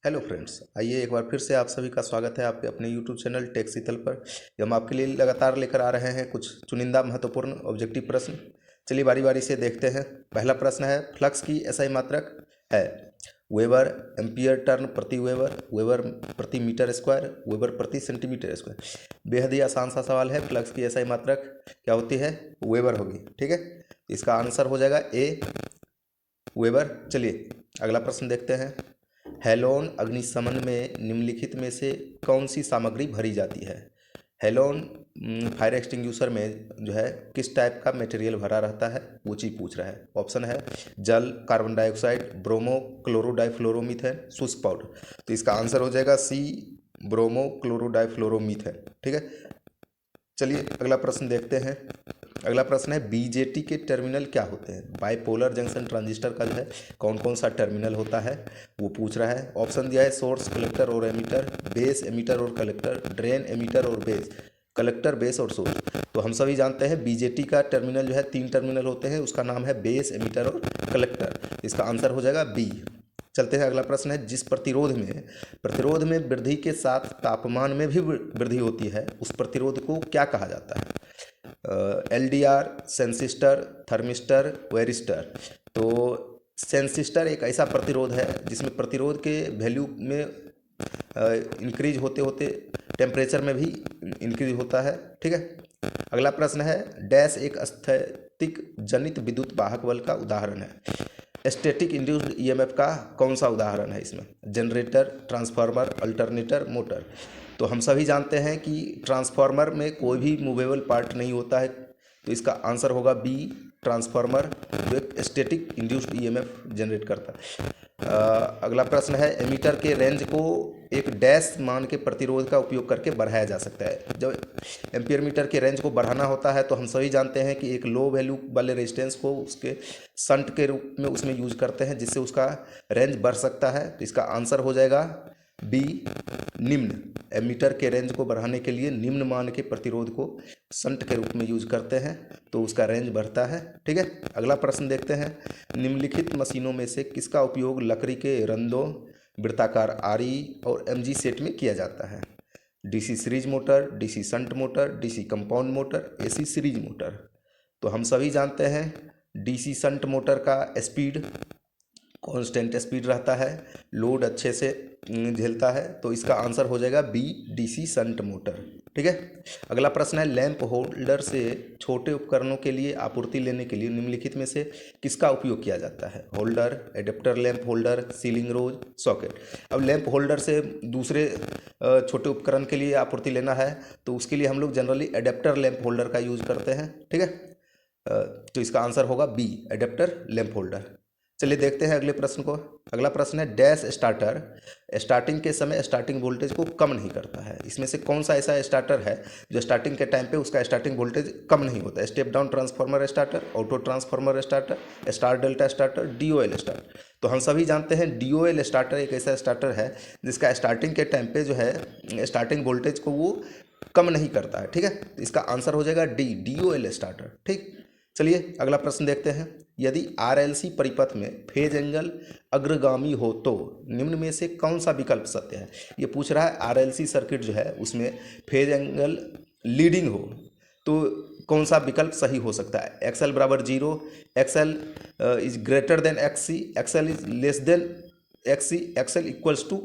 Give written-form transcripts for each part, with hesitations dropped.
Hello friends, आइए एक बार फिर से आप सभी का स्वागत है आपके अपने यूट्यूब चैनल टेक शीतल पर। हम आपके लिए लगातार लेकर आ रहे हैं कुछ चुनिंदा महत्वपूर्ण ऑब्जेक्टिव प्रश्न। चलिए बारी बारी से देखते हैं। पहला प्रश्न है, फ्लक्स की एसआई मात्रक है वेबर एम्पियर टर्न प्रति वेबर, वेबर प्रति मीटर स्क्वायर, वेबर प्रति सेंटीमीटर स्क्वायर। बेहद ही आसान सा सवाल है। फ्लक्स की एसआई मात्रक क्या होती है? वेबर होगी। ठीक है, इसका आंसर हो जाएगा ए, वेबर। चलिए अगला प्रश्न देखते हैं। हेलोन अग्निशमन में निम्नलिखित में से कौन सी सामग्री भरी जाती है? हेलोन फायर एक्सटिंग्यूशर में जो है किस टाइप का मटेरियल भरा रहता है, वो चीज़ पूछ रहा है। ऑप्शन है जल, कार्बन डाइऑक्साइड, ब्रोमो, क्लोरो डाइफ्लोरोमीथेन, शुष्क पाउडर। तो इसका आंसर हो जाएगा सी, ब्रोमो क्लोरो डाइफ्लोरोमीथेन। ठीक है, चलिए अगला प्रश्न देखते हैं। अगला प्रश्न है, बीजेटी के टर्मिनल क्या होते हैं? बाइपोलर जंक्शन ट्रांजिस्टर का जो है कौन कौन सा टर्मिनल होता है, वो पूछ रहा है। ऑप्शन दिया है सोर्स, कलेक्टर और एमीटर, बेस, एमीटर और कलेक्टर, ड्रेन, एमीटर और बेस, कलेक्टर, बेस और सोर्स। तो हम सभी जानते हैं बीजेटी का टर्मिनल जो है 3 टर्मिनल होते हैं, उसका नाम है बेस, एमीटर और कलेक्टर। इसका आंसर हो जाएगा बी। चलते हैं, अगला प्रश्न है, जिस प्रतिरोध में वृद्धि के साथ तापमान में भी वृद्धि होती है, उस प्रतिरोध को क्या कहा जाता है? LDR, sensistor, thermistor, varistor. तो सेंसिस्टर एक ऐसा प्रतिरोध है जिसमें प्रतिरोध के वैल्यू में इंक्रीज होते होते टेम्परेचर में भी इंक्रीज होता है। ठीक है, अगला प्रश्न है, डैश एक स्थैतिक जनित विद्युत वाहक बल का उदाहरण है। स्टैटिक इंड्यूस्ड ईएमएफ का कौन सा उदाहरण है इसमें? Generator, transformer, alternator, motor. तो हम सभी जानते हैं कि ट्रांसफार्मर में कोई भी मूवेबल पार्ट नहीं होता है, तो इसका आंसर होगा बी, ट्रांसफार्मर जो एक स्टैटिक इंड्यूस्ड ईएमएफ जनरेट करता है। अगला प्रश्न है, एमीटर के रेंज को एक डैश मान के प्रतिरोध का उपयोग करके बढ़ाया जा सकता है। जब एम्पियर मीटर के रेंज को बढ़ाना होता है तो हम सभी जानते हैं कि एक लो वैल्यू वाले रेजिस्टेंस को उसके संट के रूप में उसमें यूज करते हैं, जिससे उसका रेंज बढ़ सकता है। तो इसका आंसर हो जाएगा बी, निम्न। एमीटर के रेंज को बढ़ाने के लिए निम्न मान के प्रतिरोध को संट के रूप में यूज करते हैं, तो उसका रेंज बढ़ता है। ठीक है, अगला प्रश्न देखते हैं। निम्नलिखित मशीनों में से किसका उपयोग लकड़ी के रंदों, वृत्ताकार आरी और एमजी सेट में किया जाता है? DC series motor, DC shunt motor, DC compound motor, AC series motor. तो हम सभी जानते हैं डीसी शंट मोटर का स्पीड कांस्टेंट स्पीड रहता है, लोड अच्छे से झेलता है, तो इसका आंसर हो जाएगा बी, डीसी शंट मोटर। ठीक है, अगला प्रश्न है, लैंप होल्डर से छोटे उपकरणों के लिए आपूर्ति लेने के लिए निम्नलिखित में से किसका उपयोग किया जाता है? Holder, adapter lamp holder, ceiling rose, socket. अब लैंप होल्डर से दूसरे छोटे उपकरण के लिए आपूर्ति लेना है तो उसके लिए हम लोग जनरली एडेप्टर लैंप होल्डर का यूज करते हैं। ठीक है, तो इसका आंसर होगा बी, एडेप्टर लैंप होल्डर। चलिए देखते हैं अगले प्रश्न को। अगला प्रश्न है, डैश स्टार्टर स्टार्टिंग के समय स्टार्टिंग वोल्टेज को कम नहीं करता है। इसमें से कौन सा ऐसा स्टार्टर है जो स्टार्टिंग के टाइम पे उसका स्टार्टिंग वोल्टेज कम नहीं होता? Step down transformer starter, auto transformer starter, star delta starter, DOL starter. तो हम सभी जानते हैं डीओएल स्टार्टर एक ऐसा स्टार्टर है जिसका स्टार्टिंग के टाइम पे जो है स्टार्टिंग वोल्टेज को वो कम नहीं करता है। ठीक है, तो इसका आंसर हो जाएगा डी, डीओएल स्टार्टर। ठीक, चलिए अगला प्रश्न देखते हैं। यदि आरएलसी परिपथ में फेज एंगल अग्रगामी हो तो निम्न में से कौन सा विकल्प सत्य है? ये पूछ रहा है आरएलसी सर्किट जो है उसमें फेज एंगल लीडिंग हो तो कौन सा विकल्प सही हो सकता है? एक्सएल बराबर 0, XL is greater than XC, XL is less than XC, XL equals to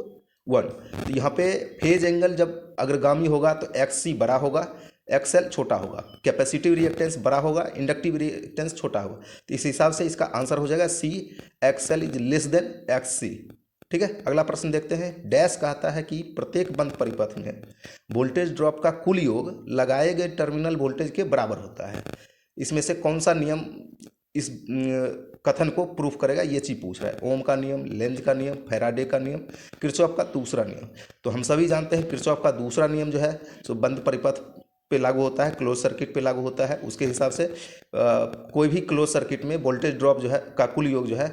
1। तो यहाँ पे फेज एंगल जब अग्रगामी होगा तो एक्ससी बड़ा होगा, एक्सएल छोटा होगा, कैपेसिटिव रिएक्टेंस बड़ा होगा, इंडक्टिव रिएक्टेंस छोटा होगा। तो इस हिसाब से इसका आंसर हो जाएगा C, XL is less than XC. ठीक है, अगला प्रश्न देखते हैं। डैश कहता है कि प्रत्येक बंद परिपथ में वोल्टेज ड्रॉप का कुल योग लगाए गए टर्मिनल वोल्टेज के बराबर होता है। इसमें से कौन सा नियम इस कथन को प्रूफ करेगा? ये चीज पूछ रहा है। ओम का नियम, लेंज का नियम, फैराडे का नियम, किरचॉफ का दूसरा नियम। तो हम सभी जानते हैं किरचॉफ का दूसरा नियम जो है सो बंद परिपथ पे लागू होता है, क्लोज सर्किट पे लागू होता है। उसके हिसाब से कोई भी क्लोज सर्किट में वोल्टेज ड्रॉप जो है का कुल योग जो है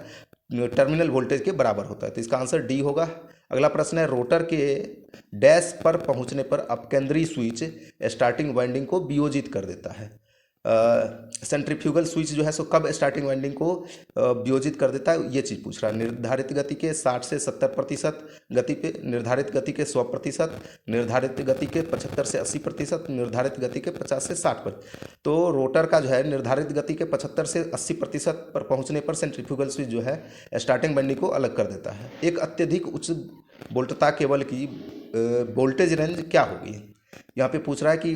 टर्मिनल वोल्टेज के बराबर होता है। तो इसका आंसर डी होगा। अगला प्रश्न है, रोटर के डैश पर पहुंचने पर अपकेंद्री स्विच स्टार्टिंग वाइंडिंग को वियोजित कर देता है। सेंट्रीफ्यूगल स्विच जो है सो कब स्टार्टिंग वाइंडिंग को वियोजित कर देता है, ये चीज़ पूछ रहा है। निर्धारित गति के 60 से 70% गति पे, निर्धारित गति के 100%, निर्धारित गति के 75 से 80%, निर्धारित गति के 50 से 60%। तो रोटर का जो है निर्धारित गति के 75 से 80% पर पहुंचने पर सेंट्रीफ्यूगल स्विच जो है स्टार्टिंग वाइंडिंग को अलग कर देता है। एक अत्यधिक उच्च वोल्टता केबल की वोल्टेज रेंज क्या होगी? यहाँ पे पूछ रहा है कि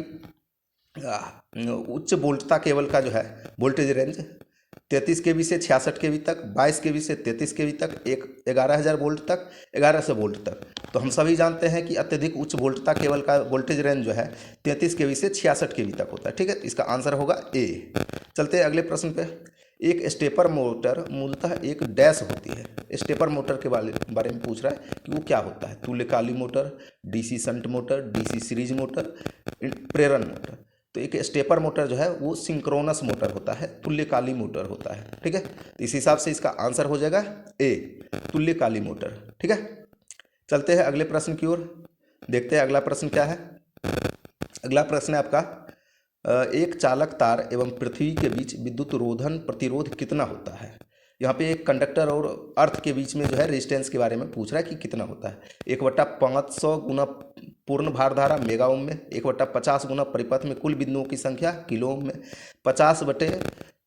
उच्च वोल्टता केबल का जो है वोल्टेज रेंज 33 केवी से 66 केवी तक, 22 केवी से 33 केवी तक, 11,000 वोल्ट तक, 1100 वोल्ट तक। तो हम सभी जानते हैं कि अत्यधिक उच्च वोल्टता केबल का वोल्टेज रेंज जो है 33 केवी से 66 केवी तक होता है। ठीक है, इसका आंसर होगा ए। चलते हैं अगले प्रश्न पे। एक स्टेपर मोटर मूलतः एक डैश होती है। स्टेपर मोटर के बारे में पूछ रहा है कि वो क्या होता है। तुल्यकाली motor, DC shunt motor, DC series motor, प्रेरण मोटर। तो एक स्टेपर मोटर जो है वो सिंक्रोनस मोटर होता है, तुल्यकाली मोटर होता है। ठीक है, तो इस हिसाब से इसका आंसर हो जाएगा ए, तुल्यकाली मोटर। ठीक है, चलते हैं अगले प्रश्न की ओर, देखते हैं अगला प्रश्न क्या है। अगला प्रश्न है आपका, एक चालक तार एवं पृथ्वी के बीच विद्युत रोधन प्रतिरोध कितना होता है। यहाँ पे एक कंडक्टर और अर्थ के बीच में जो है रेजिस्टेंस के बारे में पूछ रहा है कि कितना होता है। 1/500 गुना पूर्ण भारधारा मेगा ओम में, 1/50 गुना परिपथ में कुल बिंदुओं की संख्या किलो ओम में, 50 बटे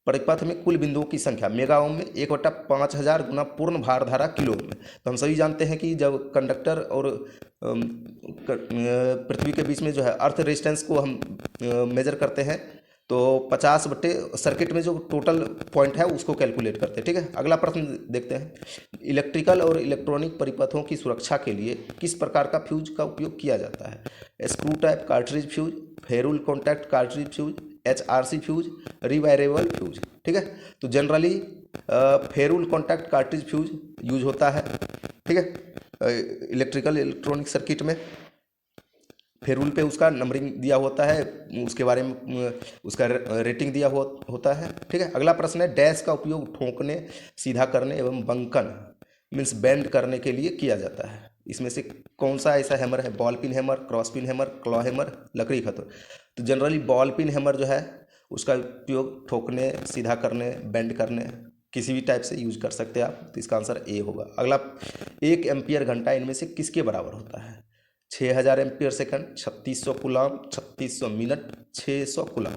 परिपथ में कुल बिंदुओं की संख्या मेगा ओम में, 1/5000 गुना पूर्ण भारधारा किलो ओम में। तो हम सभी जानते हैं कि जब कंडक्टर और पृथ्वी के बीच में जो है अर्थ रेजिस्टेंस को हम मेजर करते हैं तो 50 बटे सर्किट में जो टोटल पॉइंट है उसको कैलकुलेट करते हैं। ठीक है, अगला प्रश्न देखते हैं। इलेक्ट्रिकल और इलेक्ट्रॉनिक परिपथों की सुरक्षा के लिए किस प्रकार का फ्यूज का उपयोग किया जाता है। Screw type cartridge fuse, ferrule contact cartridge fuse, HRC fuse, rewireable fuse. ठीक है, तो generally ferrule contact cartridge fuse use होता है। ठीक है, इलेक्ट्रिकल इलेक्ट्रॉनिक सर्किट में फेरुल पे उसका नंबरिंग दिया होता है, उसके बारे में उसका रेटिंग दिया होता है। ठीक है, अगला प्रश्न है, डैश का उपयोग ठोकने, सीधा करने एवं बंकन मीन्स बेंड करने के लिए किया जाता है। इसमें से कौन सा ऐसा हैमर है? Ball peen hammer, cross peen hammer, claw hammer, लकड़ी खतर। तो जनरली बॉल पिन हैमर जो है उसका उपयोग ठोकने, सीधा करने, बेंड करने किसी भी टाइप से यूज कर सकते हैं आप। तो इसका आंसर ए होगा। अगला, 1 एम्पियर घंटा इनमें से किसके बराबर होता है? 6000 ampere second, 3600 coulomb, 3600 minute, 600 coulomb.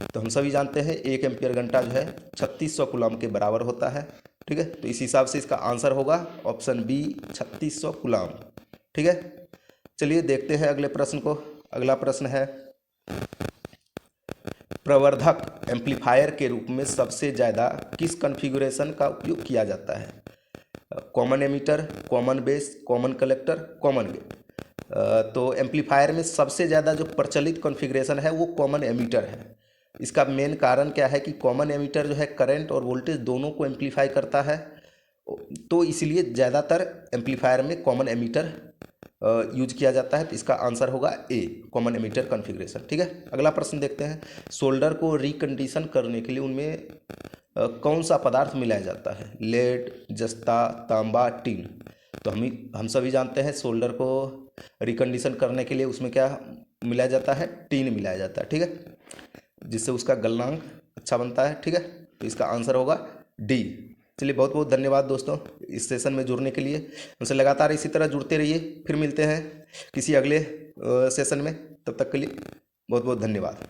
तो हम सभी जानते हैं 1 एम्पियर घंटा जो है 3600 कूलम के बराबर होता है। ठीक है, तो इस हिसाब से इसका आंसर होगा ऑप्शन बी, 3600 कूलम। ठीक है, चलिए देखते हैं अगले प्रश्न को। अगला प्रश्न है, प्रवर्धक एम्पलीफायर के रूप में सबसे ज़्यादा किस कॉन्फ़िगरेशन का उपयोग किया जाता है? Common emitter, common base, common collector, common gate. तो एम्पलीफायर में सबसे ज़्यादा जो प्रचलित कॉन्फ़िगरेशन है वो कॉमन एमीटर है। इसका मेन कारण क्या है कि कॉमन एमीटर जो है करंट और वोल्टेज दोनों को एम्पलीफाई करता है, तो इसलिए ज़्यादातर एम्पलीफायर में कॉमन एमीटर यूज किया जाता है। तो इसका आंसर होगा ए, कॉमन एमीटर कॉन्फ़िगरेशन। ठीक है, अगला प्रश्न देखते हैं। सोल्डर को रिकंडीशन करने के लिए उनमें कौन सा पदार्थ मिलाया जाता है? लेड, जस्ता, तांबा, टीन। तो हम सभी जानते हैं सोल्डर को रिकंडीशन करने के लिए उसमें क्या मिलाया जाता है? टीन मिलाया जाता है। ठीक है, जिससे उसका गलनांक अच्छा बनता है। ठीक है, तो इसका आंसर होगा डी। चलिए, बहुत बहुत धन्यवाद दोस्तों इस सेशन में जुड़ने के लिए। हमसे लगातार इसी तरह जुड़ते रहिए। फिर मिलते हैं किसी अगले सेशन में, तब तक के लिए बहुत बहुत धन्यवाद।